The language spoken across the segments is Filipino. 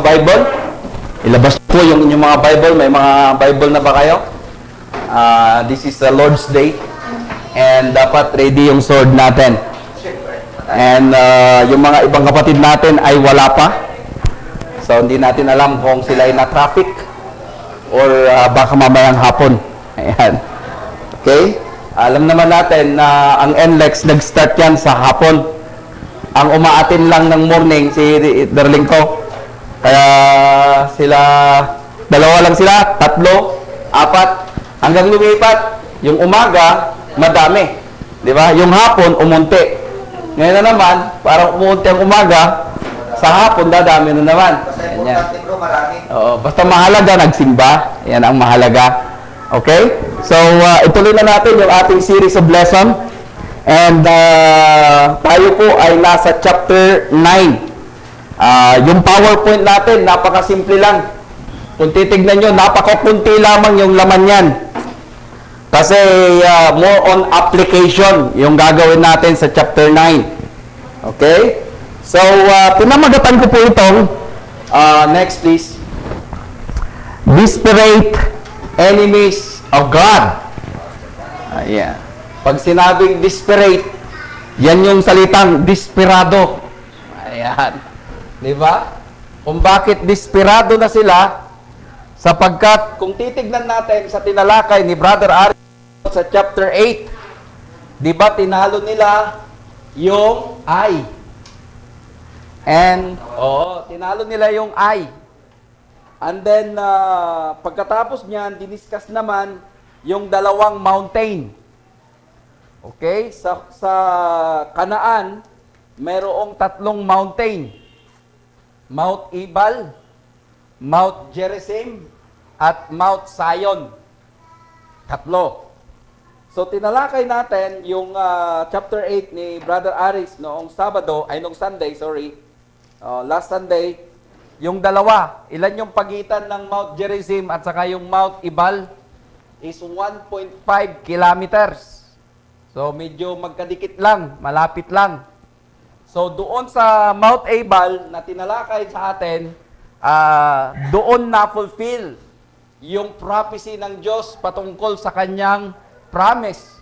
Bible. Ilabas po yung inyong mga Bible. May mga Bible na ba kayo? This is the Lord's Day. And dapat ready yung sword natin. And yung mga ibang kapatid natin ay wala pa. So hindi natin alam kung sila ay na-traffic or baka mamayang hapon. Ayan. Okay? Alam naman natin na ang NLEX nag-start yan sa hapon. Ang umaatin lang ng morning si darling ko. Kaya sila, dalawa lang sila, tatlo, apat, hanggang lumipat. Yung umaga, madami. Di ba? Yung hapon, umunti. Ngayon na naman, parang umunti ang umaga, sa hapon, dadami na naman. Oo, basta mahalaga, nagsimba. Yan ang mahalaga. Okay? So, ituloy na natin yung ating series of lesson. And tayo po ay nasa chapter 9. Yung PowerPoint natin, napakasimple lang. Kung titignan nyo, napakakunti lamang yung laman yan. Kasi more on application yung gagawin natin sa chapter 9. Okay? So, pinamagatan ko po itong, next please. Desperate enemies of God. Ayan. Pag sinabing desperate, yan yung salitang desperado. Ayan. Di ba? Kung bakit desperado na sila, sapagkat kung titignan natin sa tinalakay ni Brother Ari sa chapter 8, di ba tinalo nila yung I. And, tinalo nila yung I. And then, pagkatapos niyan, diniscuss naman yung dalawang mountain. Okay? Sa Kanaan, mayroong tatlong mountain. Mount Ebal, Mount Gerizim, at Mount Zion. Tatlo. So, tinalakay natin yung chapter 8 ni Brother Aris noong Sunday, last Sunday. Yung dalawa, ilan yung pagitan ng Mount Gerizim at saka yung Mount Ebal is 1.5 kilometers. So, medyo magkadikit lang, malapit lang. So, doon sa Mount Ebal na tinalakay sa atin, doon na-fulfill yung prophecy ng Diyos patungkol sa kanyang promise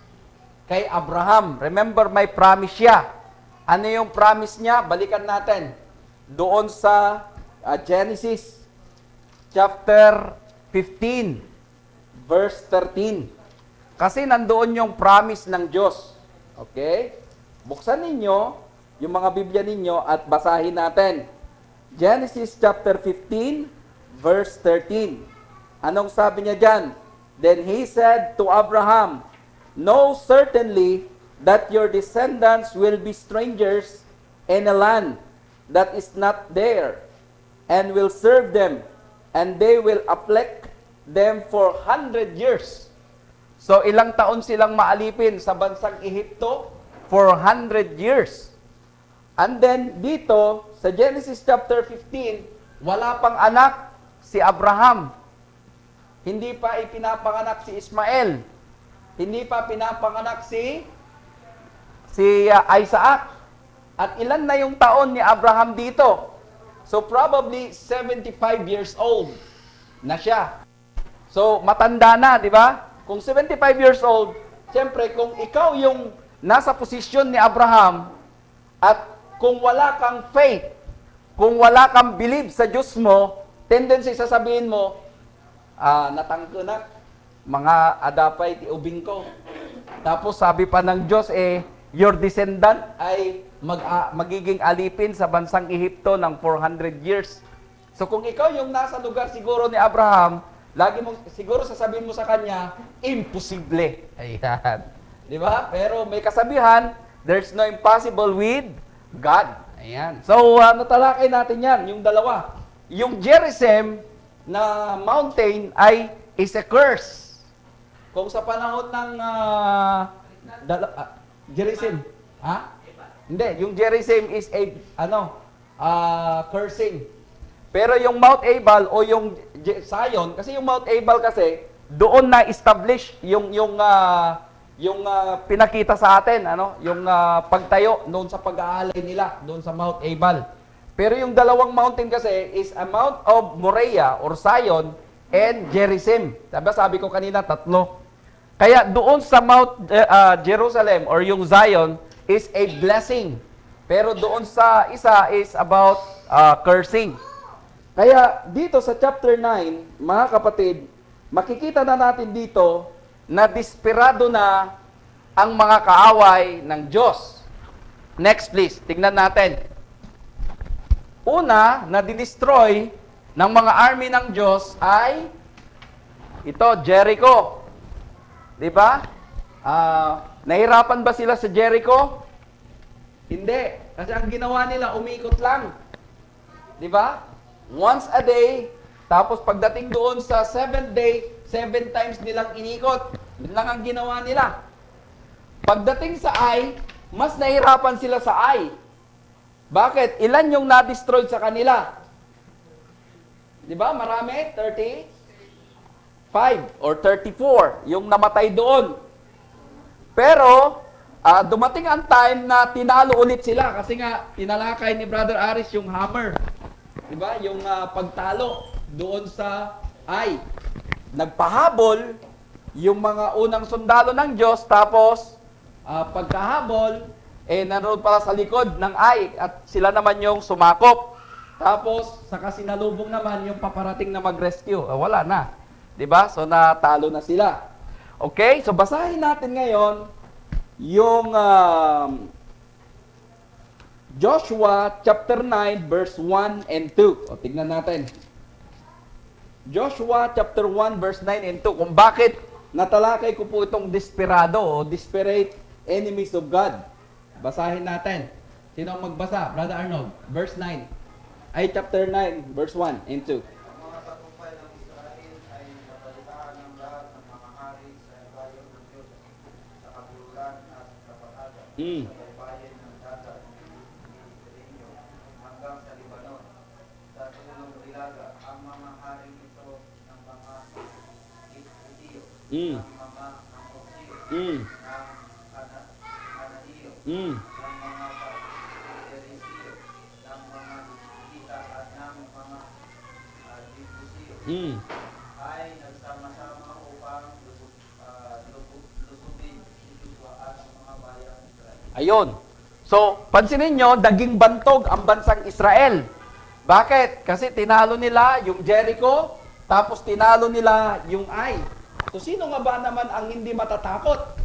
kay Abraham. Remember, may promise siya. Ano yung promise niya? Balikan natin. Doon sa Genesis chapter 15, verse 13. Kasi nandoon yung promise ng Diyos. Okay? Buksan ninyo yung mga Biblia ninyo at basahin natin. Genesis chapter 15, verse 13. Anong sabi niya dyan? Then he said to Abraham, "Know certainly that your descendants will be strangers in a land that is not there, and will serve them, and they will afflict them for 100 years. So, ilang taon silang maalipin sa bansang Ehipto? For 100 years. And then, dito, sa Genesis chapter 15, wala pang anak si Abraham. Hindi pa ipinapanganak si Ismael. Hindi pa pinapanganak si Isaac. At ilan na yung taon ni Abraham dito? So, probably 75 years old na siya. So, matanda na, di ba? Kung 75 years old, siyempre, kung ikaw yung nasa posisyon ni Abraham, at kung wala kang faith, kung wala kang believe sa Diyos mo, tendency sasabihin mo, natangko na, mga adapay ti ubing ko. Tapos sabi pa ng Diyos, your descendant ay magiging alipin sa bansang Ehipto ng 400 years. So kung ikaw yung nasa lugar siguro ni Abraham, lagi mo siguro sasabihin mo sa kanya, imposible. Ayan. Di ba? Pero may kasabihan, there's no impossible with God. Ayan. So natalakay natin yan, yung dalawa. Yung Gerizim na mountain ay is a curse. Kung sa panahon ng Gerizim, Hindi, yung Gerizim is cursing. Pero yung Mount Ebal o yung Zion, kasi yung Mount Ebal kasi doon na establish yung pinakita sa atin, yung pagtayo doon sa pag-aalay nila doon sa Mount Ebal. Pero yung dalawang mountain kasi is a Mount of Moriah or Zion and Gerizim. Sabi ko kanina, tatlo. Kaya doon sa Mount Jerusalem or yung Zion is a blessing. Pero doon sa isa is about cursing. Kaya dito sa chapter 9, mga kapatid, makikita na natin dito na desperado na ang mga kaaway ng Diyos. Next please, tingnan natin. Una, na dinestroy ng mga army ng Diyos ay ito, Jericho. Di ba? Nahirapan ba sila sa Jericho? Hindi. Kasi ang ginawa nila, umikot lang. Di ba? Once a day, tapos pagdating doon sa 7th day, 7 times nilang inikot. Yun lang ang ginawa nila. Pagdating sa Ai, mas nahirapan sila sa Ai. Bakit? Ilan yung na-destroyed sa kanila? Di ba? Marami? 35 or 34 yung namatay doon. Pero, dumating ang time na tinalo ulit sila kasi nga tinalakay ni Brother Aris yung hammer. Di ba? Yung pagtalo doon sa Ai. Nagpahabol yung mga unang sundalo ng Diyos tapos pagkahabol naroon pala sa likod ng Ai at sila naman yung sumakop. Tapos, saka sinalubong naman yung paparating na mag-rescue. Wala na. 'Di ba? So, natalo na sila. Okay? So, basahin natin ngayon yung Joshua chapter 9 verse 1 and 2. O, tignan natin. Joshua chapter 1 verse 9 and 2. Kung bakit natalakay ko po itong desperado o desperate enemies of God. Basahin natin. Sino ang magbasa? Brother Arnold. Verse 9. Ay, chapter 9, verse 1 and 2. Ang mga tagumpay ng Israel ay nabalitaan ng lahat ng mga hari sa bayan ng Diyos sa kabuluhan at kapatagan sa bayan ng dagat ni Mediterranean hanggang sa Libanon. Sa tulong Dilaga, ang mga haring ito ng mga Itiyo, ng mga Amorsiyo, ng Kananiyo, ng mga Perisiyo, ng mga Hita at ng mga Jebusiyo ay nagsama-sama upang lusubin si Joshua at ang mga bayan ng Israel. Ayun. So, pansinin nyo, daging bantog ang bansang Israel. Bakit? Kasi tinalo nila yung Jericho, tapos tinalo nila yung Ai. So, sino nga ba naman ang hindi matatakot?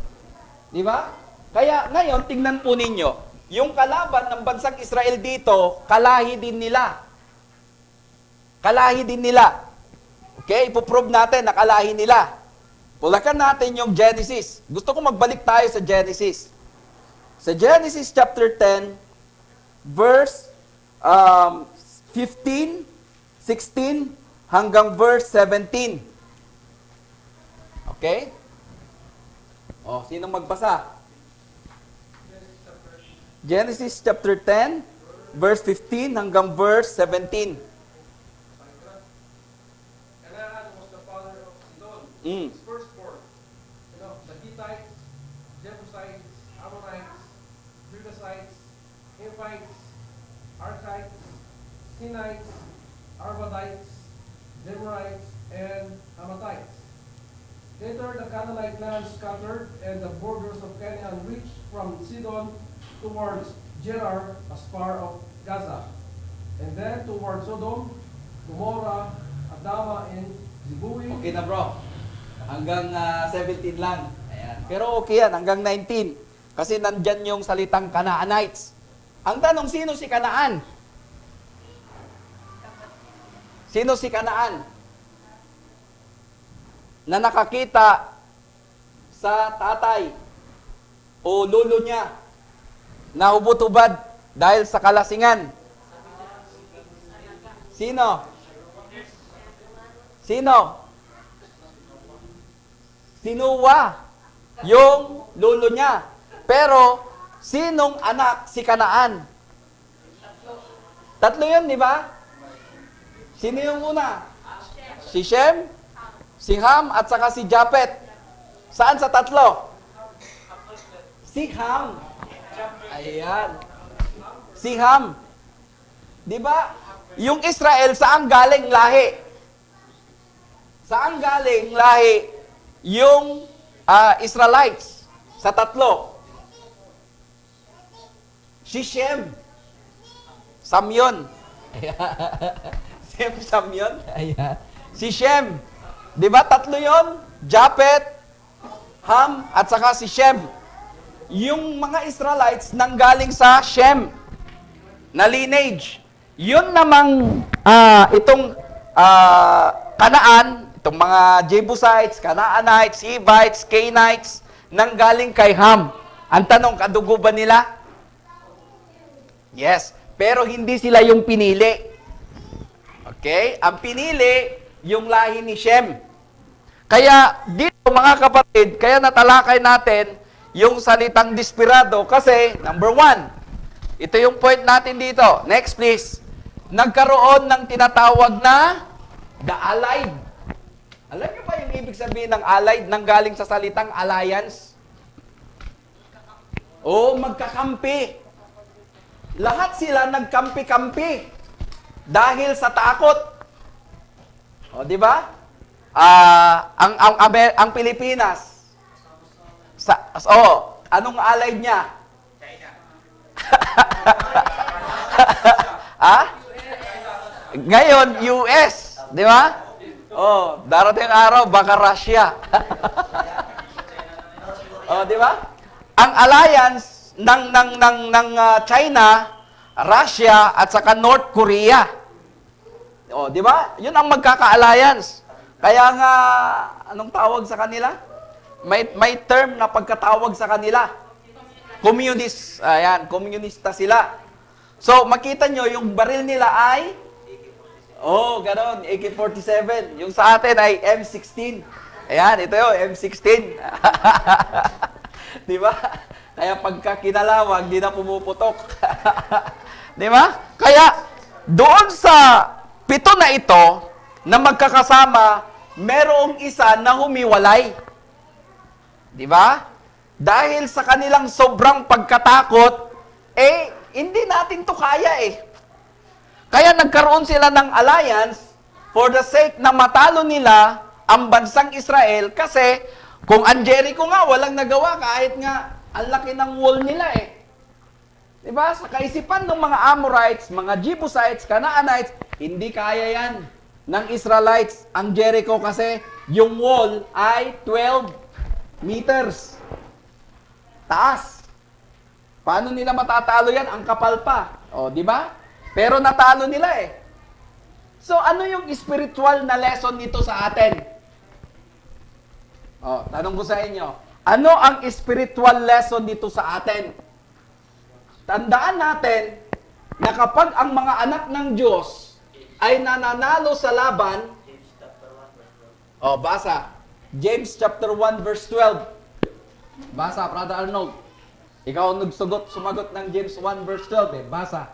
Di ba? Kaya ngayon, tingnan po ninyo, yung kalaban ng bansang Israel dito, kalahi din nila. Kalahi din nila. Okay? Ipoprove natin na kalahi nila. Pulakan natin yung Genesis. Gusto ko magbalik tayo sa Genesis. Sa Genesis chapter 10, verse 15, 16, hanggang verse 17. Okay? O, sinong magbasa? Genesis chapter 10, verse 15 hanggang verse 17. Canaan was the father of Sidon, Mm. his firstborn. The Hittites, Jebusites, Ammonites, Girgasites, Hivites, Archites, Sinites, Arvadites, Zemarites, and Hamathites. Later, the Canaanite land scattered, and the borders of Canaan reached from Sidon towards Gerar as far of Gaza, and then towards Sodom, Gomorrah, Adama, and Zebui. Okay na bro. Hanggang 17 lang. Ayan. Pero okay yan, hanggang 19. Kasi nandyan yung salitang Canaanites. Ang tanong, sino si Kanaan? Sino si Kanaan? Na nakakita sa tatay o lolo niya na hubot-hubad dahil sa kalasingan. Sino? Sino? Sinuwa yung lolo niya. Pero, sinong anak si Kanaan? Tatlo yun, di ba? Sino yung una? Si Shem, si Ham, at saka si Japet. Saan sa tatlo? Si Ham. Ayan. Si Ham. Di ba? Yung Israel, saan galing lahi? Saan galing lahi yung Israelites? Sa tatlo. Si Shem. Samyon. Samyon? Ayan. Si Shem. Di ba tatlo yon? Japet, Ham, at saka si Shem. Yung mga Israelites nanggaling sa Shem na lineage. Yun namang itong Kanaan, itong mga Jebusites, Canaanites, Hivites, Canaanites, nanggaling kay Ham. Ang tanong, kadugo ba nila? Yes. Pero hindi sila yung pinili. Okay? Ang pinili, yung lahi ni Shem. Kaya dito mga kapatid, kaya natalakay natin yung salitang desperado kasi, number 1, ito yung point natin dito. Next please. Nagkaroon ng tinatawag na the allied. Alam niyo ba yung ibig sabihin ng allied nang galing sa salitang alliance? O magkakampi. Lahat sila nagkampi-kampi dahil sa takot. O, di ba? Ang Pilipinas. Anong allied niya? China. Ngayon, US. Di ba? Darating araw, baka Russia. Di ba? Ang alliance ng China, Russia, at saka North Korea. Di ba? Yun ang magkaka-alliance. Kaya nga, anong tawag sa kanila? May term na pagkatawag sa kanila. Communist. Ayan, komunista sila. So, makita nyo, yung baril nila ay ganon, AK-47. Yung sa atin ay M16. Ayan, ito yun, M16. Di ba? Kaya pagka kinalawag, di na pumuputok. Di ba? Kaya, doon sa 7 na ito, na magkakasama, merong isa na humiwalay. Di ba? Dahil sa kanilang sobrang pagkatakot, hindi natin to kaya Kaya nagkaroon sila ng alliance for the sake na matalo nila ang bansang Israel kasi kung ang Jericho nga walang nagawa kahit nga ang laki ng wall nila Diba? Sa kaisipan ng mga Amorites, mga Jebusites, Canaanites, hindi kaya yan ng Israelites ang Jericho kasi yung wall ay 12 meters. Taas. Paano nila matatalo yan? Ang kapal pa. Di ba? Pero natalo nila So, ano yung spiritual na lesson nito sa atin? Tanong ko sa inyo. Ano ang spiritual lesson dito sa atin? Tandaan natin na kapag ang mga anak ng Diyos ay nananalo sa laban, basa. James chapter 1 verse 12. Basa, Brother Arnold. Ikaw sumagot ng James 1 verse 12 Basa.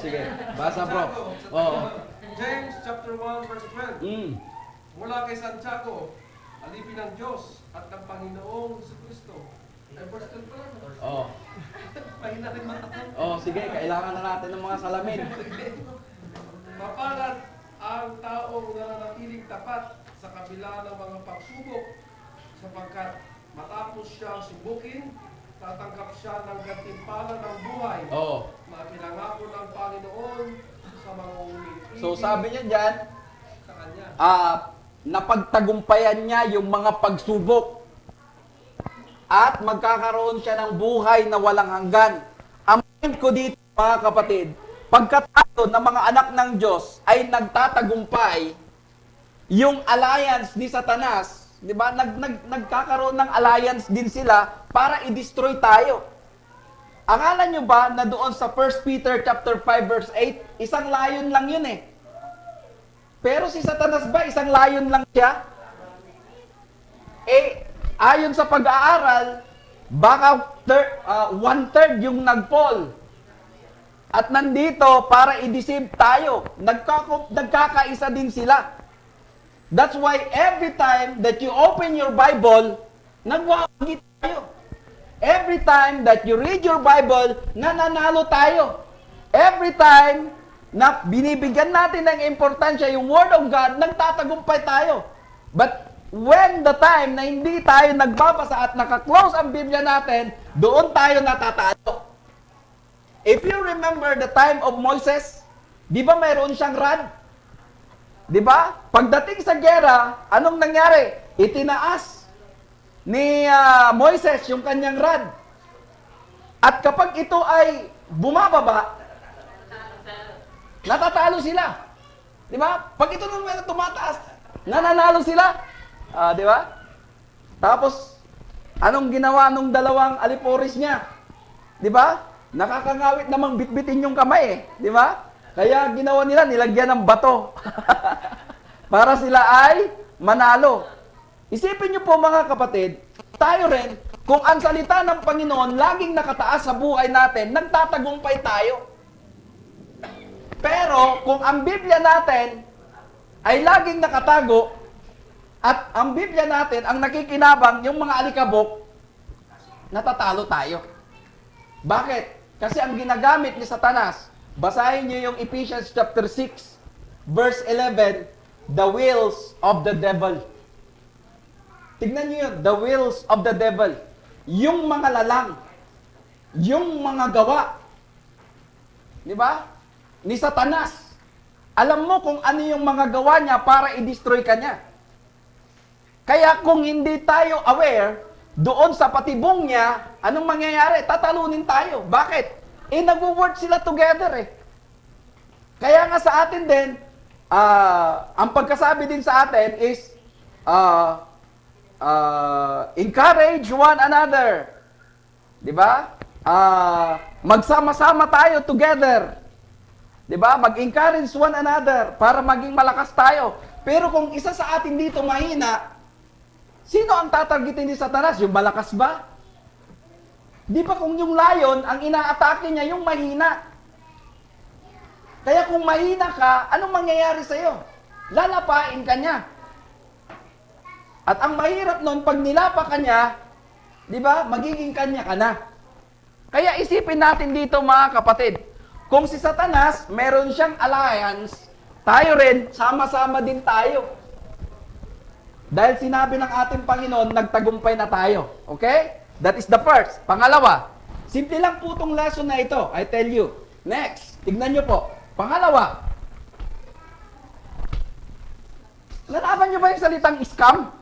Sige. Basa, bro. James chapter 1 verse 12. Mula kay Santiago, alipin ng Diyos at ng Panginoong Jesucristo. Ay, verse 12 pa lang. Mahina rin mata. Sige. Kailangan na natin ng mga salamin. Mapalad ang taong nananatiling tapat sa kabila ng mga pagsubok sapagkat matapos siyang subukin, tatanggap siya ng gantimpala ng buhay na pinangako ng Panginoon sa mga umiibig. So sabi niya dyan, sa kanya. Napagtagumpayan niya yung mga pagsubok at magkakaroon siya ng buhay na walang hanggan. Ang point ko dito, mga kapatid, pagkatapos ng mga anak ng Diyos ay nagtatagumpay, yung alliance ni Satanas, di ba? Nagkakaroon ng alliance din sila para i-destroy tayo. Akala nyo ba na doon sa 1 Peter chapter 5 verse 8, isang layon lang yun Pero si Satanas ba, isang layon lang siya? Ayon sa pag-aaral, baka 1/3 yung nag-fall. At nandito para i-deceive tayo. Nagkakaisa din sila. That's why every time that you open your Bible, nagwawagi tayo. Every time that you read your Bible, nananalo tayo. Every time na binibigyan natin ng importansya yung Word of God, nagtatagumpay tayo. But when the time na hindi tayo nagbabasa at nakaklose ang Biblia natin, doon tayo natatalo. If you remember the time of Moses, di ba mayroon siyang rod? Di ba? Pagdating sa gera, anong nangyari? Itinaas ni Moises yung kanyang rod. At kapag ito ay bumababa, natatalo sila. Di ba? Pag ito naman tumataas, nananalo sila. Di ba? Tapos, anong ginawa nung dalawang aliporis niya? Di ba? Nakakangawit namang bitbitin yung kamay eh. Di ba? Kaya ginawa nila, nilagyan ng bato. Para sila ay manalo. Isipin niyo po mga kapatid, tayo rin, kung ang salita ng Panginoon laging nakataas sa buhay natin, nagtatagumpay tayo. Pero kung ang Biblia natin ay laging nakatago, at ang Biblia natin ang nakikinabang yung mga alikabok, natatalo tayo. Bakit? Kasi ang ginagamit ni Satanas, basahin niyo yung Ephesians chapter 6, verse 11, the wills of the devil. Tignan niyo yun, the wills of the devil. Yung mga lalang, yung mga gawa, di ba? Ni Satanas. Alam mo kung ano yung mga gawa niya para i-destroy ka niya. Kaya kung hindi tayo aware, doon sa patibong niya, anong mangyayari? Tatalunin tayo. Bakit? Nag-work sila together eh. Kaya nga sa atin din, ang pagkasabi din sa atin is, encourage one another. Di ba? Magsama-sama tayo together. Di ba? Mag-encourage one another para maging malakas tayo. Pero kung isa sa atin dito mahina, sino ang tatargetin ni Satanas? Yung malakas ba? Di ba kung yung lion, ang ina-atake niya yung mahina? Kaya kung mahina ka, anong mangyayari sa'yo? Lalapain ka niya. At ang mahirap nun, pag nilapa ka niya, di ba, magiging kanya ka na. Kaya isipin natin dito mga kapatid, kung si Satanas, meron siyang alliance, tayo rin, sama-sama din tayo. Dahil sinabi ng ating Panginoon, nagtagumpay na tayo. Okay? That is the first. Pangalawa, simple lang po itong lesson na ito. I tell you. Next, tignan nyo po. Pangalawa, nalaman nyo ba yung salitang scam?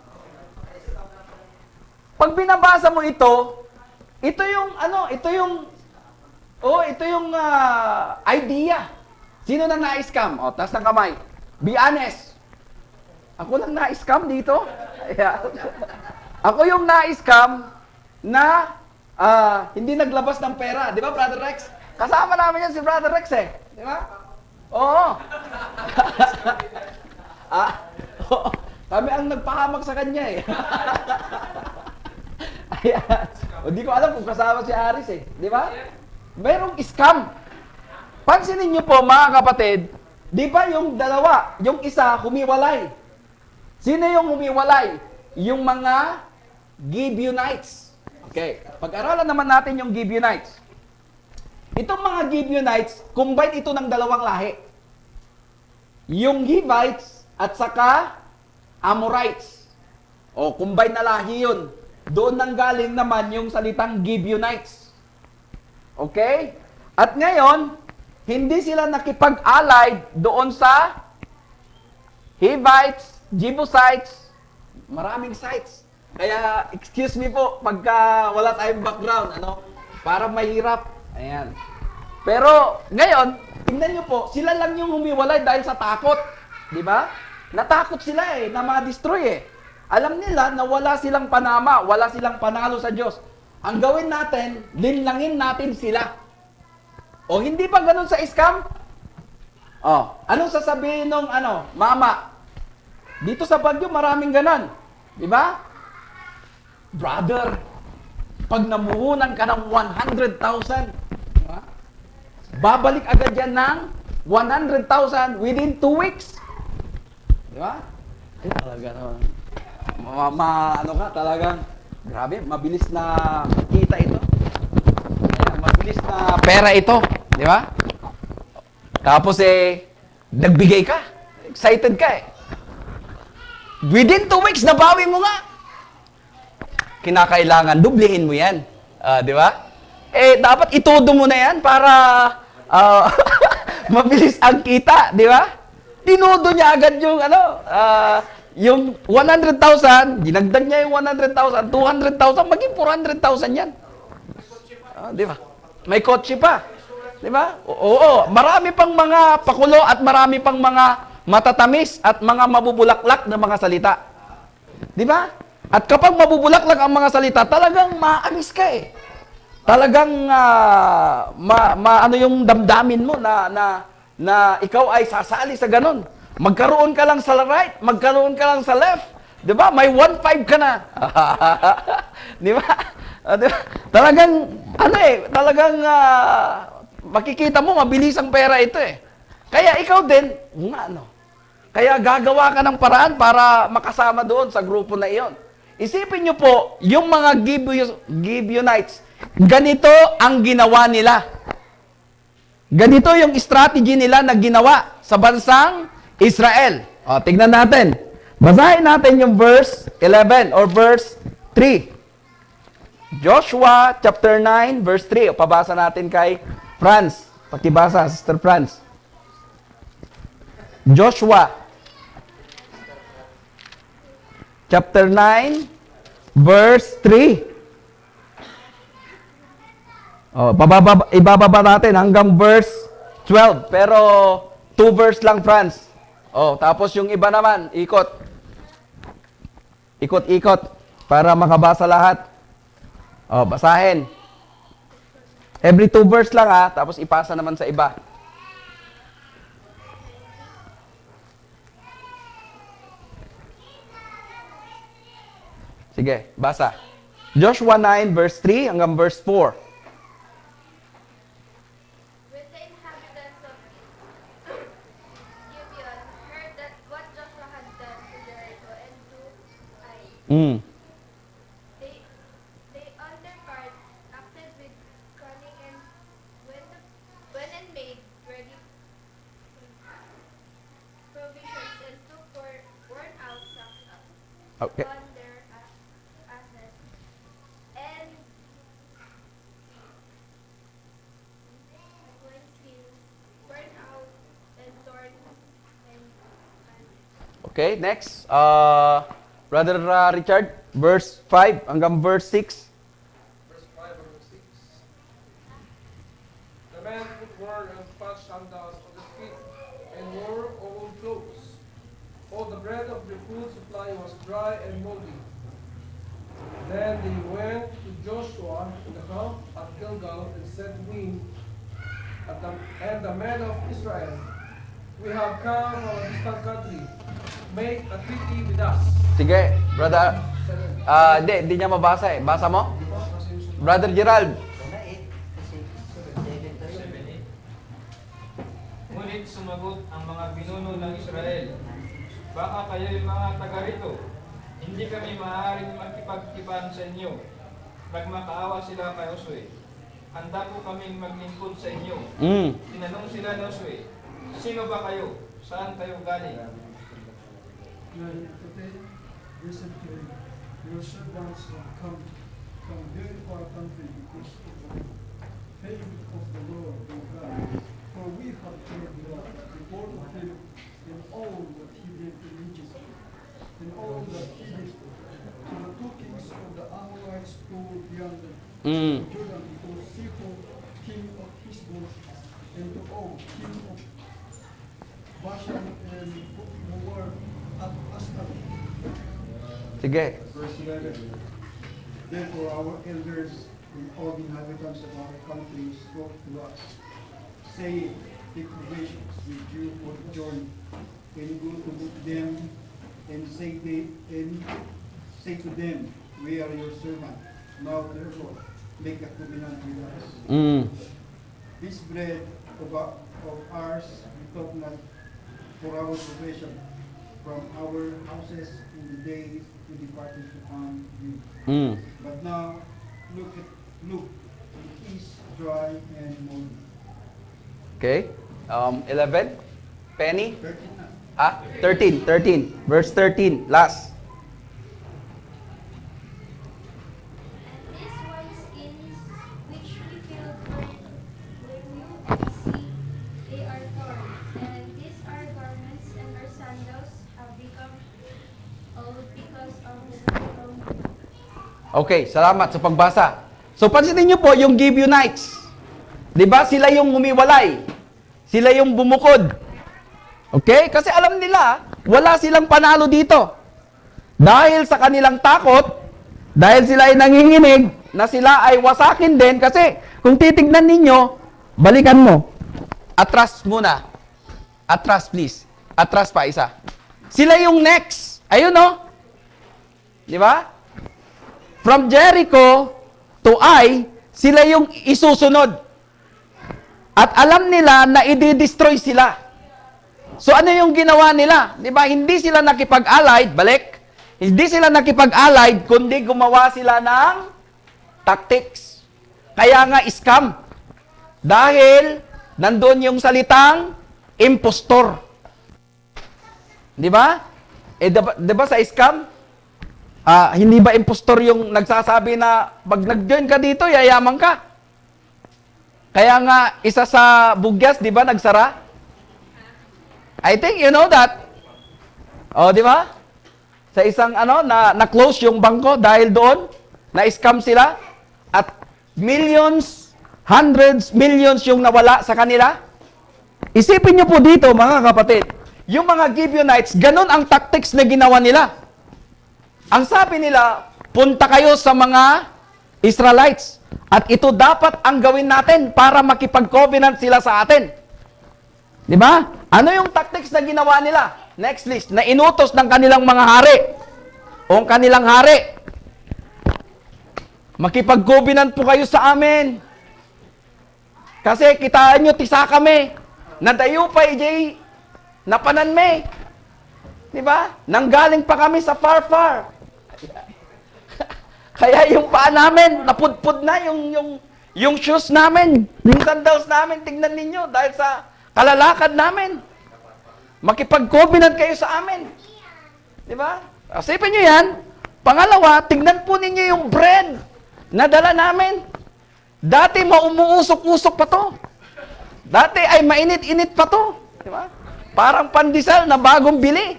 Pag binabasa mo ito yung idea. Sino nang na-scam? O, taas ng kamay. Be honest. Ako lang na-scam dito. Yeah. Ako yung na-scam na hindi naglabas ng pera. Di ba, Brother Rex? Kasama namin yan si Brother Rex eh. Di ba? Oo. Kami ang nagpahamak sa kanya eh. Ayan. O, di ko alam kung kasama si Aris eh. Di ba? Mayroong scam. Pansinin niyo po mga kapatid, di ba yung dalawa, yung isa humiwalay. Sino yung humiwalay? Yung mga Gibeonites. Okay, pag-aralan naman natin yung Gibeonites. Itong mga Gibeonites, combine ito ng dalawang lahi. Yung Hivites at saka Amorites. O, combine na lahi yun. Doon nanggaling naman yung salitang Gibeonites. Okay? At ngayon, hindi sila nakipag-allied doon sa Hivites, Jebusites, maraming sites. Kaya, excuse me po, pagka wala tayong background, para mahirap. Ayan. Pero, ngayon, tingnan nyo po, sila lang yung humiwalay dahil sa takot. Di ba? Natakot sila na ma-destroy Alam nila na wala silang panama, wala silang panalo sa Diyos. Ang gawin natin, linlangin natin sila. O, hindi pa ganun sa scam? O, anong sasabihin ng mama? Dito sa Baguio, maraming ganon. Di ba? Brother, pag namuhunan ka ng 100,000, diba? Babalik agad yan ng 100,000 within 2 weeks. Di ba? Talaga naman. Ano ka, talagang, grabe, mabilis na kita ito. Ayan, mabilis na pera ito. Di ba? Tapos nagbigay ka. Excited ka eh. Within 2 weeks, nabawi mo nga. Kinakailangan, dublihin mo yan. Di ba? Dapat itudo mo na yan para mabilis ang kita. Di ba? Tinudo niya agad yung yung 100,000, dinagdag niya yung 100,000, 200,000, maging 400,000 yan. Di ba? May kotse pa. Di ba? Oo, marami pang mga pakulo at marami pang mga matatamis at mga mabubulaklak na mga salita. Di ba? At kapag mabubulaklak ang mga salita, talagang maamis ka eh. Talagang ano yung damdamin mo na ikaw ay sasali sa ganun. Magkaroon ka lang sa right, magkaroon ka lang sa left. 'Di ba? May 1.5 ka na. 'Di ba? Diba? Talagang talagang makikita mo mabilis ang pera ito eh. Kaya ikaw din, Kaya gagawa ka ng paraan para makasama doon sa grupo na iyon. Isipin niyo po, yung mga Gibeonites, ganito ang ginawa nila. Ganito yung strategy nila na ginawa sa bansang Israel. Tignan natin. Basahin natin yung verse 11 or verse 3. Joshua chapter 9 verse 3. Pabasa natin kay Franz. Pakibasa, Sister Franz. Joshua chapter 9 verse 3. Ibababa natin hanggang verse 12. Pero 2 verse lang, Franz. Tapos yung iba naman, ikot. Ikot-ikot para makabasa lahat. Basahin. Every 2 verse lang tapos ipasa naman sa iba. Sige, basa. Joshua 9 verse 3 hanggang verse 4. When the inhabitants of Gibeon heard that what Joshua had done to Jericho and to Ai, they on their part acted with cunning and went and made ready provisions and took worn out sacks Okay. on their assets and worn out and torn and Okay, next. Brother Richard, verse 5 hanggang verse 6. Verse 5 or 6. The men put word and patched sandals on the feet and wore old clothes. All the bread of their food supply was dry and moldy. Then they went to Joshua in the camp at Gilgal and said to him, and the men of Israel, we have come from a distant country. Make a treaty with us. Sige, brother. Hindi niya mabasa eh. Basa mo? Brother Gerald. Ngunit sumagot ang mga binuno ng Israel, baka kayo'y mga taga rito. Hindi kami maaaring makipagtipan sa inyo. Nagmakaawa sila kay Josue. Handa po kaming maglingkod sa inyo. Tinanong sila ni Josue, sino ba kayo? Saan kayo galing? Recently, your servants have come from very far country because of the faith of the Lord your God. For we have heard the Lord before of him in all that he did in Egypt, in all that he did to the two kings of the Amorites who were beyond the Jordan, to Sihon, king of Heshbon, and to Og, king of Bashan, and who were at Astarot. Sige. Verse 11. Therefore our elders and all the inhabitants of our country spoke to us, saying, take provisions with you for the journey, and go to meet them, and say to them, we are your servants. Now therefore make a covenant with us. This bread of ours we took not for our provision, from our houses in the days we departed to come you. Mm. But now, look, it is dry and moldy. Okay. 11. Penny? 13 na. 13. Verse 13. Last. And these wineskins which we filled were new and see, they are torn. And these our garments and our sandals have become old because of the storm. Okay, salamat sa pagbasa. So, pansinin niyo po yung Gibeonites. Di ba? Sila yung humiwalay. Sila yung bumukod. Okay? Kasi alam nila, wala silang panalo dito. Dahil sa kanilang takot, dahil sila ay nanginginig, na sila ay wasakin din, kasi kung titignan ninyo, balikan mo. Atras muna. Atras, please. Atras pa, isa. Sila yung next. Ayun, no? Di ba? From Jericho to Ai, sila yung isusunod. At alam nila na i-destroy sila. So ano yung ginawa nila? Di ba? Hindi sila nakipag-allied, balik. Hindi sila nakipag-allied, kundi gumawa sila ng tactics. Kaya nga scam. Dahil nandun yung salitang impostor. Di ba? Di ba sa scam? Hindi ba impostor yung nagsasabi na pag nag-join ka dito, yayaman ka? Kaya nga, isa sa bugyas, di ba, nagsara? I think you know that. O, di ba? Sa isang, na-close yung bangko dahil doon, na-scam sila, at millions, hundreds, millions yung nawala sa kanila. Isipin niyo po dito, mga kapatid, yung mga Gibeonites, ganun ang tactics na ginawa nila. Ang sabi nila, punta kayo sa mga Israelites. At ito dapat ang gawin natin para makipag-covenant sila sa atin. Di ba? Ano yung tactics na ginawa nila? Next list, na inutos ng kanilang mga hari. O ang kanilang hari. Makipag-covenant po kayo sa amin. Kasi kitaan nyo, tisa kami. Nadayo pa, EJ. Napanan me. Di ba? Nanggaling pa kami sa far-far. Kaya yung paa namin, napudpud na yung shoes namin, yung sandals namin, tingnan ninyo, dahil sa kalalakad namin. Makipag-covenant kayo sa amin. Di ba? Asipin nyo yan. Pangalawa, tingnan po ninyo yung bread na dala namin. Dati maumuusok-usok pa to. Dati ay mainit-init pa to. Di ba? Parang pandesal na bagong bili.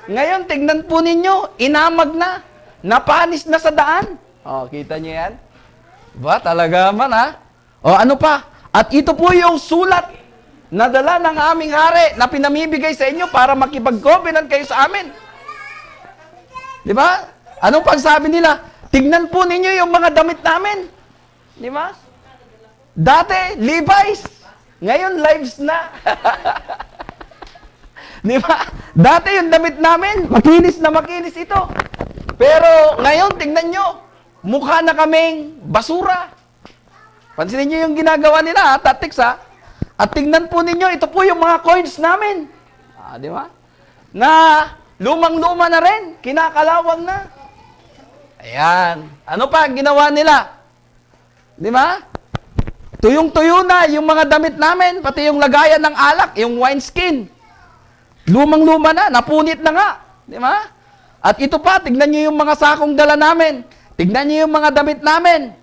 Ngayon, tingnan po ninyo, inamag na. Napanis na sa daan. O, kita niyo yan? Ba, talaga man, ha? O, ano pa? At ito po yung sulat na dala ng aming hari na pinamibigay sa inyo para makipag-covenant kayo sa amin. Di ba? Anong pagsabi nila? Tignan po ninyo yung mga damit namin. Di ba? Dati, Levi's. Ngayon, lives na. Di ba? Dati yung damit namin, makinis na makinis ito. Pero ngayon, tingnan nyo, mukha na kaming basura. Pansinin nyo yung ginagawa nila, tactics ha. At tingnan po ninyo, ito po yung mga coins namin. Di ba? Na lumang-luma na rin, kinakalawang na. Ayan. Ano pa ginawa nila? Di ba? Tuyong-tuyo na yung mga damit namin, pati yung lagayan ng alak, yung wineskin. Lumang-luma na, napunit na nga. Di ba? At ito pa, tignan niyo yung mga sakong dala namin. Tignan niyo yung mga damit namin.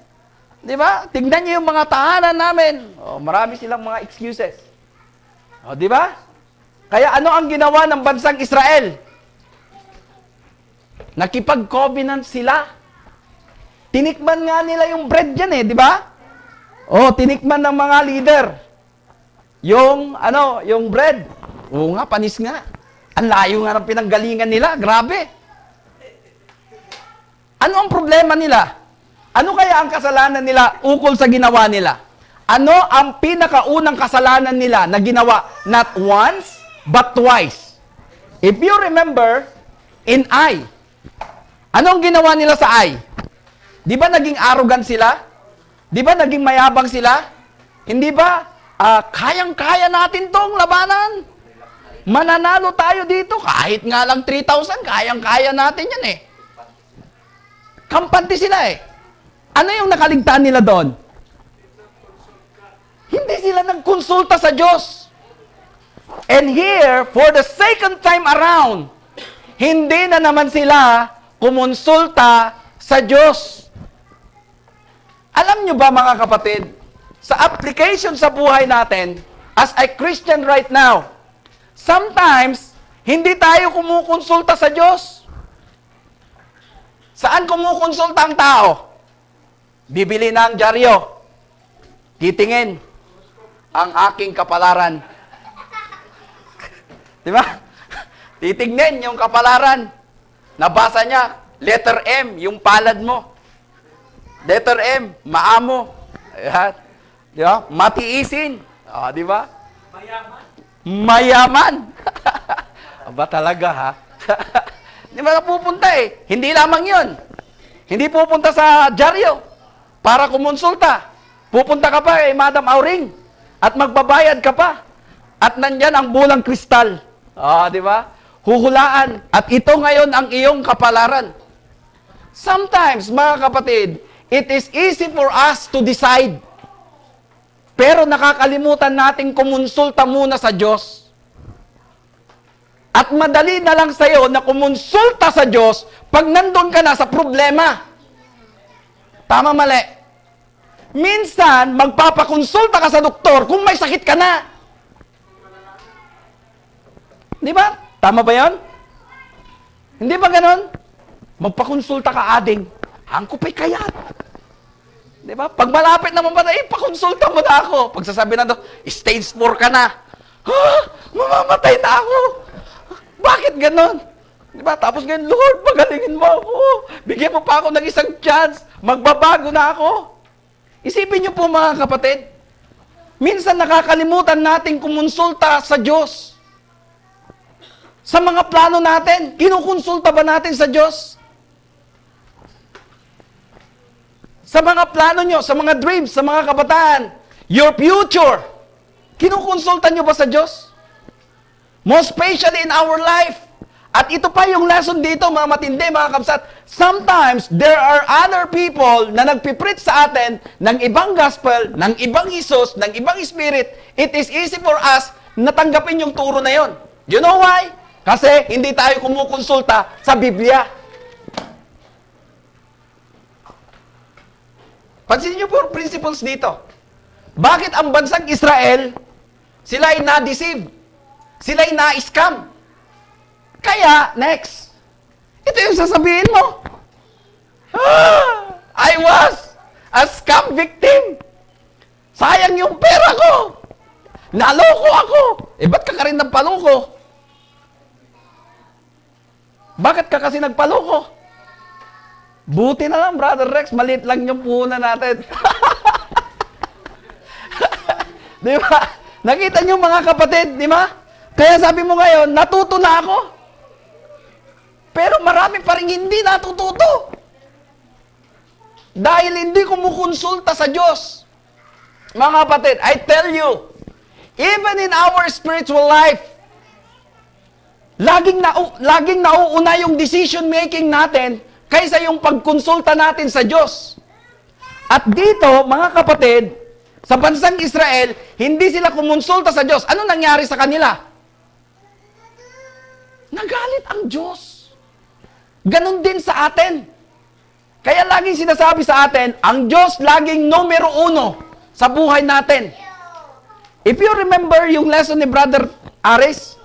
Di ba? Tignan niyo yung mga tahanan namin. O, marami silang mga excuses. O, di ba? Kaya ano ang ginawa ng bansang Israel? Nakipag-covenant sila. Tinikman nga nila yung bread dyan di ba? O, tinikman ng mga leader. Yung bread. Oo nga, panis nga. Ang layo nga ng pinanggalingan nila. Grabe. Ano ang problema nila? Ano kaya ang kasalanan nila ukol sa ginawa nila? Ano ang pinakaunang kasalanan nila na ginawa? Not once, but twice. If you remember, in Ai, anong ginawa nila sa Ai? Di ba naging arrogant sila? Di ba naging mayabang sila? Hindi ba, kayang-kaya natin tong labanan? Mananalo tayo dito. Kahit nga lang 3,000, kayang-kaya natin yan eh. Kampante sila eh. Ano yung nakaligtaan nila doon? Hindi sila nagkonsulta sa Diyos. And here, for the second time around, hindi na naman sila kumonsulta sa Diyos. Alam nyo ba mga kapatid, sa application sa buhay natin, as a Christian right now, sometimes, hindi tayo kumukonsulta sa Diyos. Saan kumukonsulta ang tao? Bibili ng dyaryo. Titingin ang aking kapalaran. Di ba? Titignan yung kapalaran. Nabasa niya, letter M, yung palad mo. Letter M, maamo. Ayan. Di ba? Matiisin. Di ba? Mayaman. Aba talaga ha? Di ba pupunta eh? Hindi lamang yun. Hindi pupunta sa dyaryo para kumonsulta. Pupunta ka pa Madam Auring at magbabayad ka pa. At nandyan ang bulang kristal. Di ba? Huhulaan. At ito ngayon ang iyong kapalaran. Sometimes, mga kapatid, it is easy for us to decide. Pero nakakalimutan nating kumonsulta muna sa Diyos. At madali na lang sa'yo na kumonsulta sa Diyos pag nandun ka na sa problema. Tama, mali. Minsan, magpapakonsulta ka sa doktor kung may sakit ka na. Di ba? Tama ba yan? Hindi ba ganon? Magpakonsulta ka ading. Angkopay kayat. Di ba? Pag malapit naman ba pakonsulta mo na ako. Pag sasabi na stage 4 ka na. Ha? Mamamatay na ako. Bakit ganon? Di ba? Tapos ngayon, Lord, pagalingin mo ako. Bigyan mo pa ako ng isang chance. Magbabago na ako. Isipin niyo po mga kapatid, minsan nakakalimutan nating kumonsulta sa Diyos. Sa mga plano natin, kinukonsulta ba natin sa Diyos? Sa mga plano nyo, sa mga dreams, sa mga kabataan, your future, kinukonsulta nyo ba sa Diyos? Most especially in our life. At ito pa yung lesson dito, mga matindi, mga kabsat. Sometimes, there are other people na nagpipreach sa atin ng ibang gospel, ng ibang Isus, ng ibang spirit. It is easy for us na tanggapin yung turo na yon. You know why? Kasi hindi tayo kumukonsulta sa Biblia. Pansinin niyo po principles dito. Bakit ang bansang Israel, sila ay na-deceive? Sila ay na-scam? Kaya, next. Ito yung sasabihin mo. I was a scam victim. Sayang yung pera ko. Naloko ako. Ba't ka rin nagpaloko? Bakit ka kasi nagpaloko? Buti na lang, Brother Rex, maliit lang yung puhunan natin. Di ba? Nakita niyo mga kapatid, di ba? Kaya sabi mo ngayon, natuto na ako. Pero marami pa rin hindi natututo. Dahil hindi kumukonsulta sa Diyos. Mga kapatid, I tell you, even in our spiritual life, laging nauuna yung decision making natin kaysa yung pagkonsulta natin sa Diyos. At dito, mga kapatid, sa bansang Israel, hindi sila kumonsulta sa Diyos. Ano nangyari sa kanila? Nagalit ang Diyos. Ganon din sa atin. Kaya laging sinasabi sa atin, ang Diyos laging numero 1 sa buhay natin. If you remember yung lesson ni Brother Aris,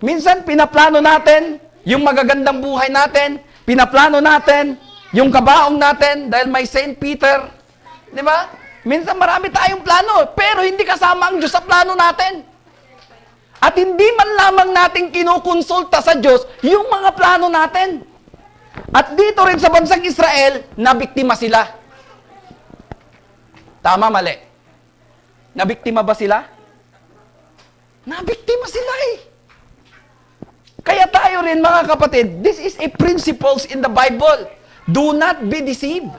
minsan pinaplano natin yung magagandang buhay natin, pinaplano natin yung kabaong natin dahil may Saint Peter. Di ba? Minsan marami tayong plano, pero hindi kasama ang Diyos sa plano natin. At hindi man lamang natin kinukonsulta sa Diyos yung mga plano natin. At dito rin sa bansang Israel, nabiktima sila. Tama, mali? Nabiktima ba sila? Nabiktima sila eh. Kaya tayo rin mga kapatid, this is a principles in the Bible. Do not be deceived.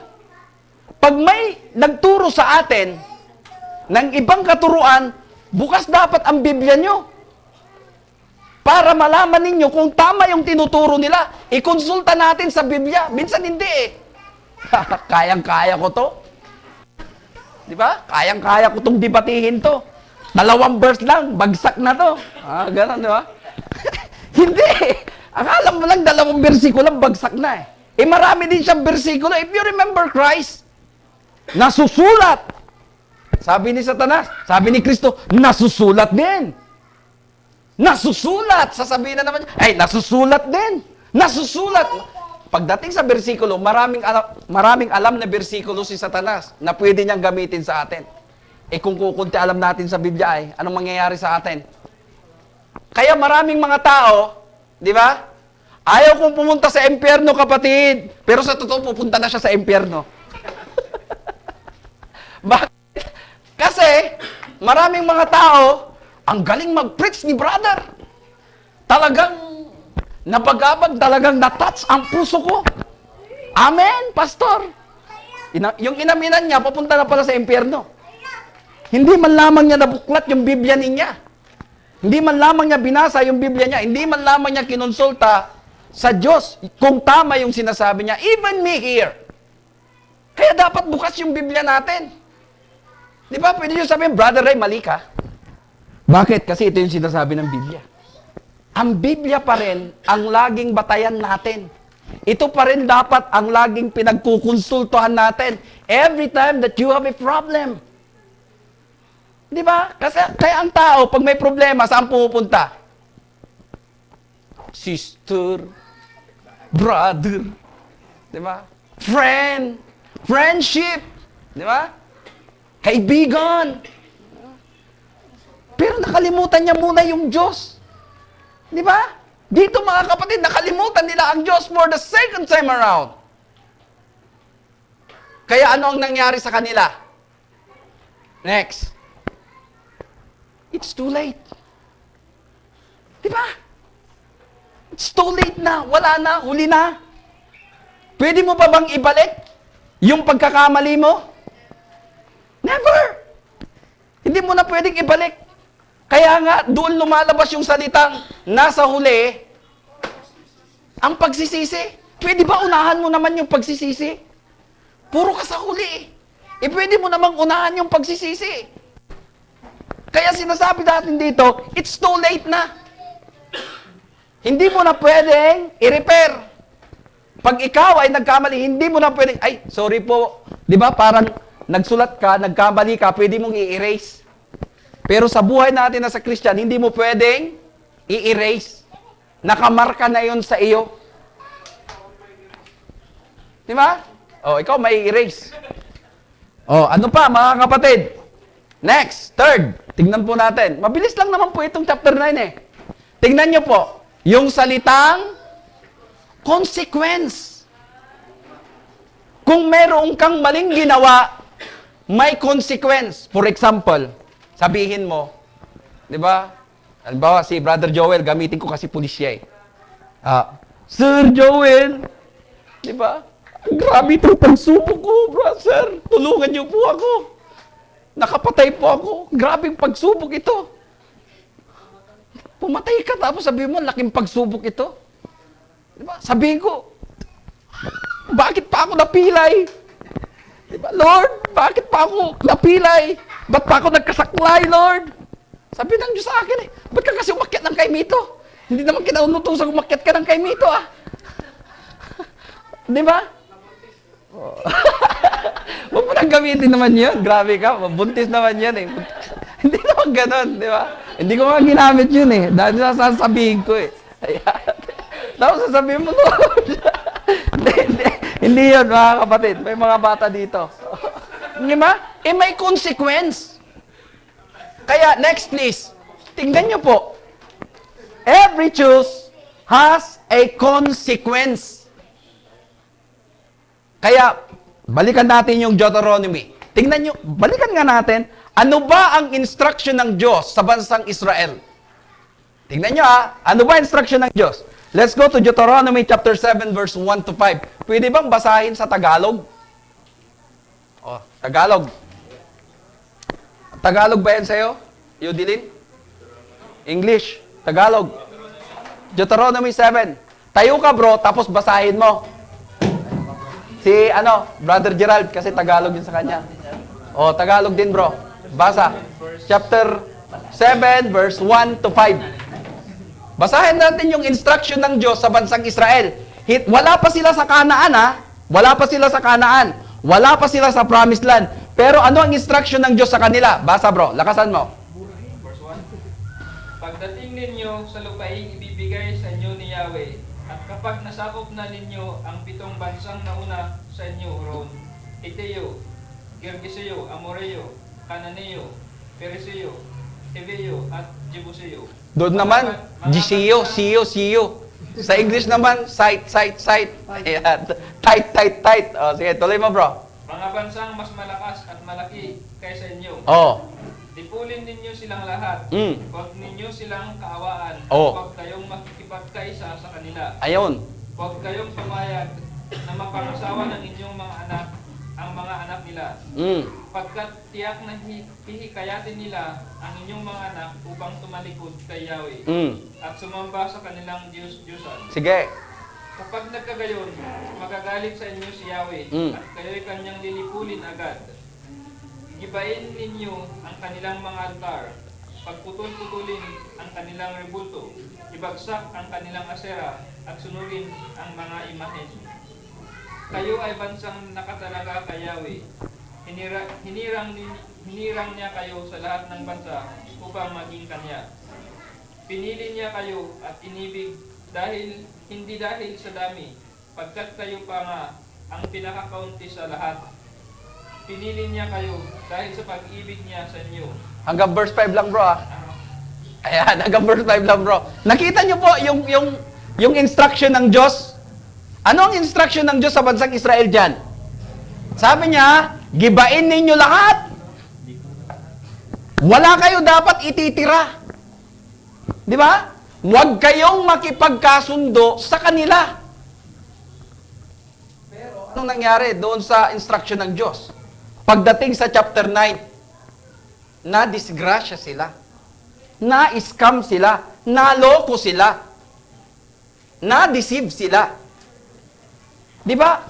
Pag may nagturo sa atin ng ibang katuruan, bukas dapat ang Biblia nyo. Para malaman ninyo kung tama yung tinuturo nila, ikonsulta natin sa Biblia. Minsan hindi eh. Kayang-kaya ko to. Di ba? Kayang-kaya ko tong debatihin to. 2 verse lang, bagsak na to. Ganun, di ba? Hindi. Akala mo lang 2 bersikulo, bagsak na eh. Marami din siyang bersikulo. If you remember Christ, nasusulat. Sabi ni Satanas, sabi ni Kristo, nasusulat din. Nasusulat. Sasabihin na naman niya, ay, nasusulat din. Nasusulat. Pagdating sa bersikulo, maraming alam na bersikulo si Satanas na pwede niyang gamitin sa atin. Kung kukunti alam natin sa Biblia ay, anong mangyayari sa atin? Kaya maraming mga tao, di ba? Ayaw kong pumunta sa impyerno, kapatid. Pero sa totoo, pupunta na siya sa impyerno. Bakit? Kasi, maraming mga tao, ang galing mag-preach ni brother. Talagang, nabagabag, talagang natouch ang puso ko. Amen, pastor. Yung inaminan niya, papunta na pala sa impyerno. Hindi man lamang niya nabuklat yung Biblia niya. Hindi man lamang niya binasa yung Biblia niya. Hindi man lamang niya kinonsulta sa Diyos kung tama yung sinasabi niya. Even me here. Kaya dapat bukas yung Biblia natin. Di ba? Pwede nyo sabihin, Brother Ray, mali ka. Bakit? Kasi ito yung sinasabi ng Biblia. Ang Biblia pa rin ang laging batayan natin. Ito pa rin dapat ang laging pinagkukonsultuhan natin every time that you have a problem. Di ba? Kasi kaya ang tao, pag may problema, saan pumupunta? Sister, brother, di ba? Friend, friendship, di ba? Kaibigan. Pero nakalimutan niya muna yung Diyos. Di ba? Dito mga kapatid, nakalimutan nila ang Diyos for the second time around. Kaya ano ang nangyari sa kanila? Next. It's too late. Di ba? It's too late na. Wala na. Huli na. Pwede mo pa bang ibalik yung pagkakamali mo? Never. Hindi mo na pwedeng ibalik. Kaya nga, doon lumalabas yung salitang nasa huli, ang pagsisisi. Pwede ba unahan mo naman yung pagsisisi? Puro ka sa huli. Pwede mo namang unahan yung pagsisisi. Kaya sinasabi natin dito, it's too late na. Hindi mo na pwedeng i-repair. Pag ikaw ay nagkamali, hindi mo na pwedeng, ay, sorry po. Di ba, parang nagsulat ka, nagkamali ka, pwede mong i-erase. Pero sa buhay natin na sa Christian, hindi mo pwedeng i-erase. Nakamarka na yun sa iyo. Di ba? Ikaw may erase. Ano pa mga kapatid? Next, third. Tingnan po natin. Mabilis lang naman po itong chapter 9 eh. Tingnan nyo po. Yung salitang consequence. Kung meron kang maling ginawa, may consequence. For example, sabihin mo, di ba? Halimbawa, si Brother Joel, gamitin ko kasi pulisya eh. Sir Joel, di ba? Grabe itong pagsubok ko, brother. Tulungan niyo po ako. Nakapatay po ako. Grabing pagsubok ito. Pumatay ka, tapos sabihin mo, laking pagsubok ito. Diba? Sabihin ko, bakit pa ako napilay? Diba? Lord, bakit pa ako napilay? Ba't pa ako nagkasaklay, Lord? Sabi ng Diyos sa akin eh, ba't ka kasi umakyat ng kay Mito? Hindi naman kinaunutusan umakyat ka ng kay Mito ah. Diba? Huwag mo nang gamitin naman yun. Grabe ka, buntis naman yan eh. Hindi naman ganun, di ba? Hindi ko nga ginamit yun eh. Dahil sasabihin ko eh. Tapos sasabihin mo, Lord. Hindi yun, mga kapatid. May mga bata dito. Di ba? May consequence. Kaya, next please. Tingnan nyo po. Every choice has a consequence. Kaya, balikan natin yung Deuteronomy. Tingnan nyo, balikan nga natin, ano ba ang instruction ng Diyos sa bansang Israel? Tingnan nyo ano ba instruction ng Diyos? Let's go to Deuteronomy chapter 7 verse 1 to 5. Pwede bang basahin sa Tagalog? Tagalog. Tagalog ba yan sa'yo? Yudilin? English? Tagalog? Deuteronomy 7. Tayo ka bro, tapos basahin mo. Si Brother Gerald, kasi Tagalog yun sa kanya. O, Tagalog din bro. Basa. Chapter 7, verse 1 to 5. Basahin natin yung instruction ng Diyos sa bansang Israel. Wala pa sila sa Kanaan, ha? Wala pa sila sa Kanaan. Wala pa sila sa Promised Land. Pero ano ang instruction ng Diyos sa kanila? Basa bro, lakasan mo. Verse 1. Pagdating ninyo sa lupaing ibibigay sa inyo ni Yahweh, at kapag nasakop na ninyo ang 7 bansang nauna sa inyo roon, Hiteo, Girgeseo, Amoreo, Cananeo, Periseo, Heveo, at Jebuseo. Doon naman, Giseo, Sio. Sa English naman, sight. Ayan. Tight. O, sige, tuloy mo bro. Mga bansang mas malakas at malaki kaysa inyo. Oh. Dipulin ninyo silang lahat. Huwag ninyo silang kaawaan. Oh. Huwag kayong makikipagkaisa sa kanila. Ayun. Huwag kayong pumayag na mapangasawa ng inyong mga anak ang mga anak nila. Pagkat tiyak na hihikayatin nila ang inyong mga anak upang tumalikod kay Yahweh at sumamba sa kanilang Diyos-Diyosan. Sige. Kapag nagkagayon, magagalit sa inyo si Yahweh at kayo'y kanyang lilipulin agad. Gibain ninyo ang kanilang mga altar, pagputol-putulin ang kanilang rebulto, ibagsak ang kanilang asera at sunugin ang mga imahen. Kayo ay bansang nakatalaga kay Yahweh. Hinirang niya kayo sa lahat ng bansa upang maging kanya. Pinili niya kayo at inibig hindi dahil sa dami, pagkat kayo pa nga ang pinakakaunti sa lahat. Pinili niya kayo dahil sa pag-ibig niya sa inyo. Hanggang verse 5 lang bro, ha? Ayan, hanggang verse 5 lang bro. Nakita nyo po yung instruction ng Diyos? Ano ang instruction ng Diyos sa bansang Israel dyan? Sabi niya, gibain ninyo lahat. Wala kayo dapat ititira. Di ba? Huwag kayong makipagkasundo sa kanila. Pero anong nangyari doon sa instruction ng Diyos? Pagdating sa chapter 9, na-disgrasya sila. Na-scam sila. Naloko sila. Na-deceive sila. Di ba?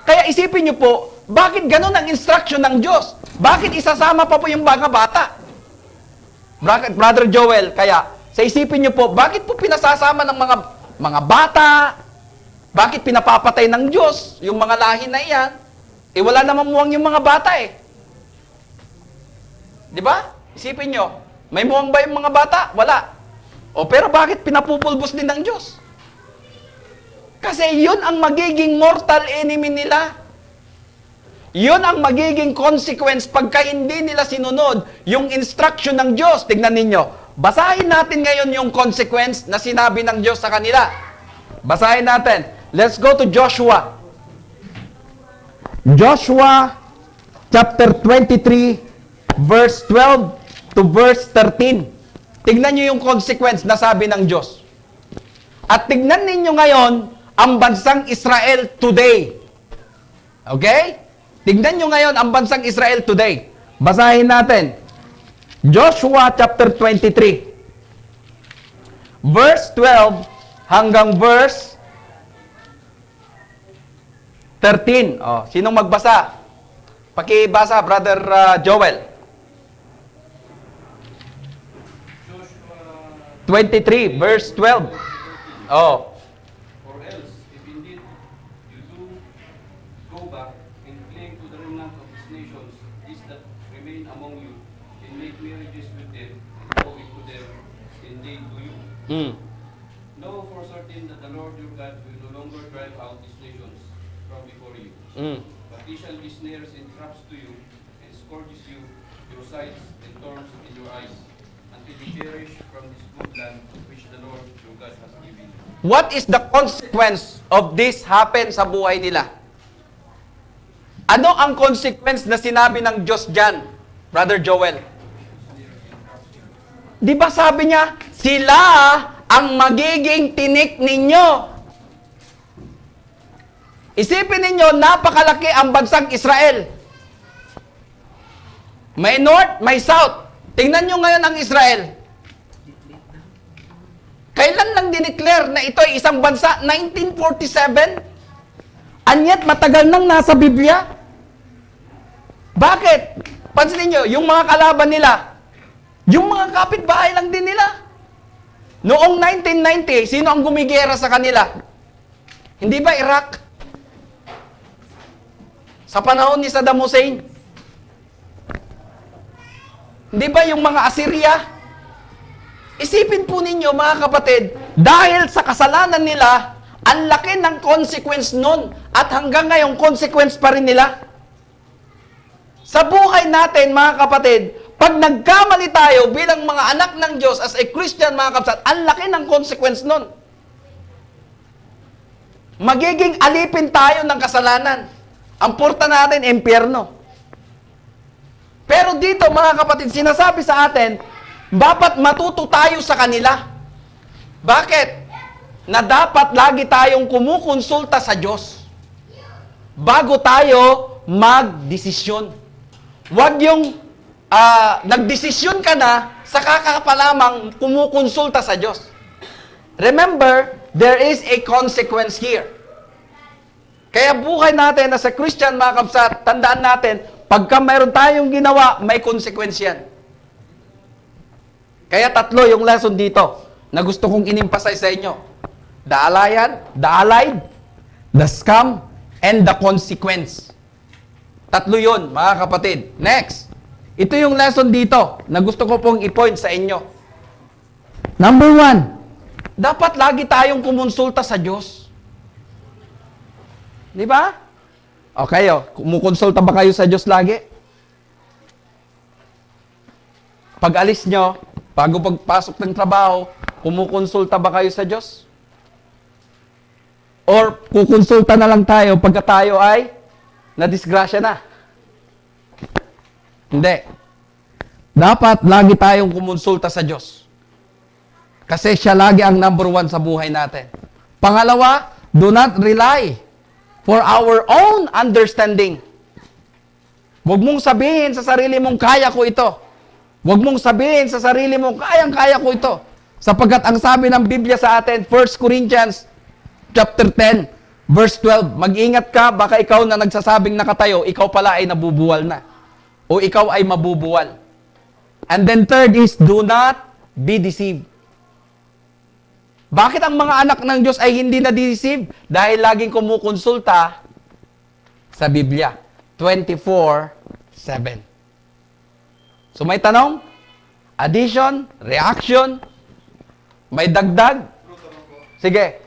Kaya isipin niyo po, bakit ganun ang instruction ng Diyos? Bakit isasama pa po yung mga bata? Brother Joel, kaya sa isipin niyo po, bakit po pinasasama ng mga bata? Bakit pinapapatay ng Diyos yung mga lahi na iyan? Eh wala namang muwang yung mga bata eh. Di ba? Isipin niyo, may muwang ba yung mga bata? Wala. O pero bakit pinapupulbos din ng Diyos? Kasi yun ang magiging mortal enemy nila. Yun ang magiging consequence pagka hindi nila sinunod yung instruction ng Diyos. Tignan ninyo. Basahin natin ngayon yung consequence na sinabi ng Diyos sa kanila. Basahin natin. Let's go to Joshua. Joshua chapter 23 verse 12 to verse 13. Tignan nyo yung consequence na sabi ng Diyos. At tignan ninyo ngayon ang bansang Israel today. Okay? Tignan nyo ngayon ang bansang Israel today. Basahin natin. Joshua chapter 23. Verse 12 hanggang verse 13. Oh, sinong magbasa? Pakibasa, Brother Joel. 23, verse 12. Oh. Or else, if indeed you do go back and cling to the remnant of these nations, these that remain among you, and make marriages with them, and go into them, and they to you. Know for certain that the Lord your God will no longer drive out these nations from before you. But he shall be snares and traps to you, and scourges you, your sides, and thorns in your eyes, until you perish from this good land which the Lord your God has given you. What is the consequence of this happen sa buhay nila? Ano ang consequence na sinabi ng Diyos dyan, Brother Joel? Di ba sabi niya, sila ang magiging tinik ninyo. Isipin ninyo, napakalaki ang bansang Israel. May north, may south. Tingnan nyo ngayon ang Israel. Kailan lang dineclare na ito ay isang bansa? 1947? And yet, matagal nang nasa Biblia. Bakit? Pansinin nyo, yung mga kalaban nila, yung mga kapitbahay lang din nila. Noong 1990, sino ang gumigera sa kanila? Hindi ba Iraq? Sa panahon ni Saddam Hussein? Hindi ba yung mga Assyria? Isipin po ninyo mga kapatid, dahil sa kasalanan nila, ang laki ng consequence nun at hanggang ngayon consequence pa rin nila. Sa buhay natin mga kapatid, pag nagkamali tayo bilang mga anak ng Diyos as a Christian mga kapatid, ang laki ng consequence nun. Magiging alipin tayo ng kasalanan. Ang porta natin, impyerno. Pero dito mga kapatid, sinasabi sa atin, dapat matuto tayo sa kanila. Bakit? Na dapat lagi tayong kumukonsulta sa Diyos bago tayo magdesisyon. Huwag yung nagdesisyon ka na, saka ka pa lamang kumukonsulta sa Diyos. Remember, there is a consequence here. Kaya buhay natin as a Christian mga kapsat, tandaan natin, pagka mayroon tayong ginawa, may consequence yan. Kaya tatlo yung lesson dito na gusto kong inimpasize sa inyo. The allied, the scam, and the consequence. Tatlo yun, mga kapatid. Next. Ito yung lesson dito na gusto ko pong i-point sa inyo. Number 1, dapat lagi tayong kumonsulta sa Diyos. Di ba? O kayo, kumukonsulta ba kayo sa Diyos lagi? Pag alis nyo, bago pagpasok ng trabaho, kumukonsulta ba kayo sa Diyos? Or kukonsulta na lang tayo pagka tayo ay nadisgrasya na? Hindi. Dapat lagi tayong kumonsulta sa Diyos. Kasi siya lagi ang number 1 sa buhay natin. Pangalawa, do not rely for our own understanding. Huwag mong sabihin sa sarili mong kaya ko ito. Huwag mong sabihin sa sarili mong kayang-kaya ko ito. Sapagkat ang sabi ng Biblia sa atin, 1 Corinthians chapter 10, verse 12, mag-ingat ka, baka ikaw na nagsasabing nakatayo, ikaw pala ay nabubuwal na. O ikaw ay mabubuwal. And then third is, do not be deceived. Bakit ang mga anak ng Diyos ay hindi na-deceive? Dahil laging kumukonsulta sa Biblia. 24/7. So may tanong? Addition? Reaction? May dagdag? Sige.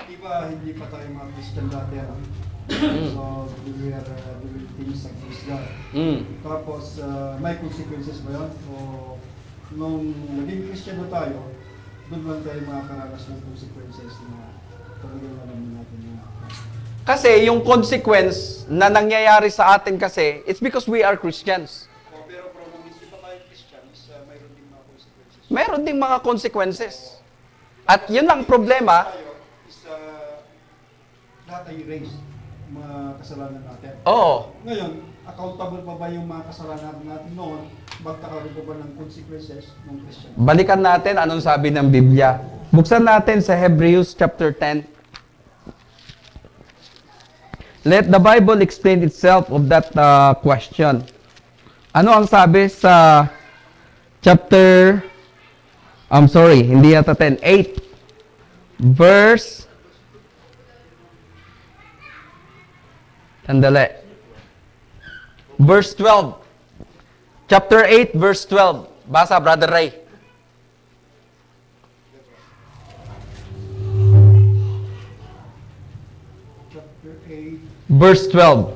Iba, hindi pa tayo mga Christian dati. So, we are doing things against God. Tapos, may consequences ba yun? O, nung naging Christian na tayo, doon lang tayo makakaranas ng consequences na talagang alam natin yun. Kasi yung consequence na nangyayari sa atin kasi, it's because we are Christians. Pero kung hindi pa tayo Christians, mayroon din mga consequences. Meron ding mga consequences. At yun ang problema. Tayo is lahat ay erased, mga kasalanan natin. Oo. Ngayon, accountable pa ba yung mga kasalanan natin noon? Magkakaroon pa ba ng consequences ng Christian? Balikan natin anong sabi ng Biblia. Buksan natin sa Hebrews chapter 10. Let the Bible explain itself of that question. Ano ang sabi sa chapter, hindi yata 10, 8, verse, verse 12. Chapter 8, verse 12. Basa, Brother Ray. Chapter 8, Verse 12.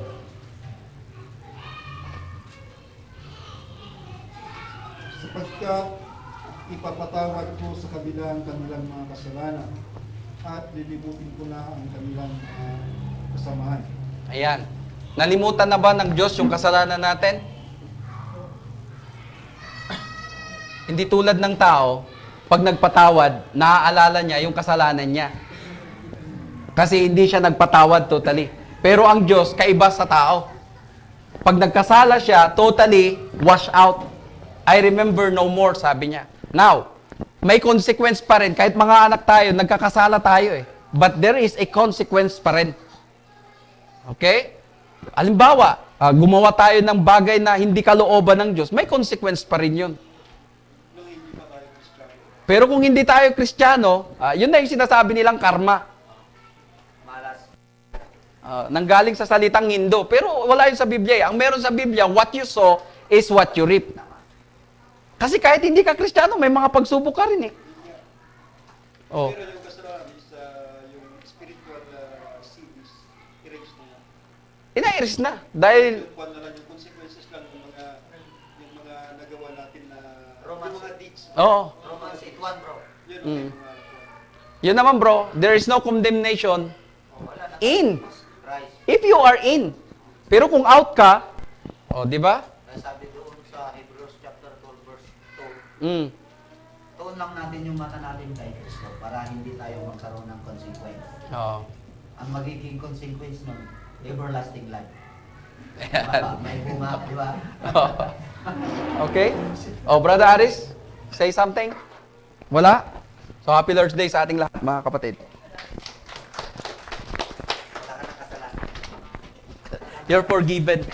sapagkat ipapatawad ko sa kabila ang kanilang mga kasalanan at lilibutin ko na ang kanilang kasamahan. Ayan. Nalimutan na ba ng Diyos yung kasalanan natin? Hindi tulad ng tao, pag nagpatawad, naaalala niya yung kasalanan niya. Kasi hindi siya nagpatawad totally. Pero ang Diyos, kaiba sa tao. Pag nagkasala siya, totally wash out. I remember no more, sabi niya. Now, may consequence pa rin. Kahit mga anak tayo, nagkakasala tayo eh. But there is a consequence pa rin. Okay? Halimbawa, gumawa tayo ng bagay na hindi kalooban ng Diyos, may consequence pa rin yun. Pero kung hindi tayo Kristiyano, yun na yung sinasabi nilang karma. Malas. Nanggaling sa salitang Hindo. Pero wala yun sa Biblia. Ang meron sa Biblia, what you sow is what you reap. Kasi kahit hindi ka Kristiyano, may mga pagsubok ka rin eh. Oh. Pero yung kasalanan is yung spiritual seed is erased na. Ina-erase na. Dahil, Yung kwan na lang, yung consequences lang yung mga nagawa natin na Romans. yung mga deeds. oo. Romans 8:1 bro. Yun Mm. yung mga Yun naman bro, there is no condemnation Wala na. in. Christ. If you are in. Pero kung out ka, di ba? Kaya sabi doon sa Hebrews chapter 12 verse 2, Mm. tuon lang natin yung mata natin kay Kristo para hindi tayo magkaroon ng consequence. Oo. Ang magiging consequence nun, everlasting life. May bunga, di ba? Okay? Oh, Brother Aris, say something? Wala? So, happy Lord's Day sa ating lahat, mga kapatid. Wala ka ng kasalanan. You're forgiven.